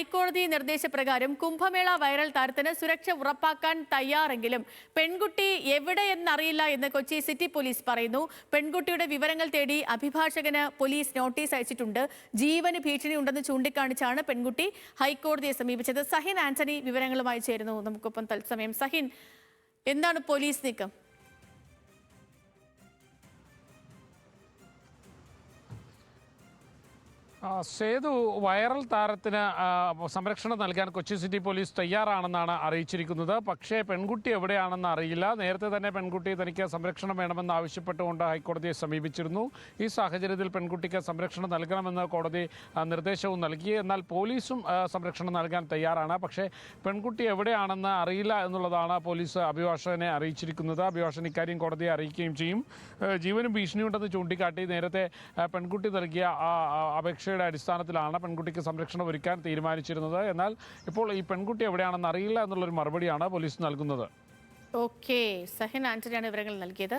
ഹൈക്കോടതി നിർദ്ദേശപ്രകാരം കുംഭമേള വൈറൽ താരത്തിന് സുരക്ഷ ഉറപ്പാക്കാൻ തയ്യാറെങ്കിലും പെൺകുട്ടി എവിടെയെന്നറിയില്ല എന്ന് കൊച്ചി സിറ്റി പോലീസ് പറയുന്നു. പെൺകുട്ടിയുടെ വിവരങ്ങൾ തേടി അഭിഭാഷകന് പോലീസ് നോട്ടീസ് അയച്ചിട്ടുണ്ട്. ജീവന് ഭീഷണിയുണ്ടെന്ന് ചൂണ്ടിക്കാണിച്ചാണ് പെൺകുട്ടി ഹൈക്കോടതിയെ സമീപിച്ചത്. സഹിൻ ആന്റണി വിവരങ്ങളുമായി ചേരുന്നു നമുക്കൊപ്പം തത്സമയം. സഹിൻ, എന്താണ് പോലീസ് നീക്കം? സേതു, വൈറൽ താരത്തിന് സംരക്ഷണം നൽകാൻ കൊച്ചി സിറ്റി പോലീസ് തയ്യാറാണെന്നാണ് അറിയിച്ചിരിക്കുന്നത്. പക്ഷേ പെൺകുട്ടി എവിടെയാണെന്ന് അറിയില്ല. നേരത്തെ തന്നെ പെൺകുട്ടി തനിക്ക് സംരക്ഷണം വേണമെന്ന് ആവശ്യപ്പെട്ടുകൊണ്ട് ഹൈക്കോടതിയെ സമീപിച്ചിരുന്നു. ഈ സാഹചര്യത്തിൽ പെൺകുട്ടിക്ക് സംരക്ഷണം നൽകണമെന്ന് കോടതി നിർദ്ദേശവും നൽകി. എന്നാൽ പോലീസും സംരക്ഷണം നൽകാൻ തയ്യാറാണ്. പക്ഷേ പെൺകുട്ടി എവിടെയാണെന്ന് അറിയില്ല എന്നുള്ളതാണ് പോലീസ് അഭിഭാഷകനെ അറിയിച്ചിരിക്കുന്നത്. അഭിഭാഷകൻ ഇക്കാര്യം കോടതിയെ അറിയിക്കുകയും ചെയ്യും. ജീവനും ഭീഷണിയുണ്ടെന്ന് ചൂണ്ടിക്കാട്ടി നേരത്തെ പെൺകുട്ടി നൽകിയ അപേക്ഷ അടിസ്ഥാനത്തിലാണ് പെൺകുട്ടിക്ക് സംരക്ഷണം ഒരുക്കാൻ തീരുമാനിച്ചിരുന്നത്. എന്നാൽ ഇപ്പോൾ ഈ പെൺകുട്ടി എവിടെയാണെന്ന് അറിയില്ല എന്നുള്ളൊരു മറുപടിയാണ് പോലീസ് നൽകുന്നത്. ഓക്കെ, സഹിൻ ആന്റണിയാണ് വിവരങ്ങൾ നൽകിയത്.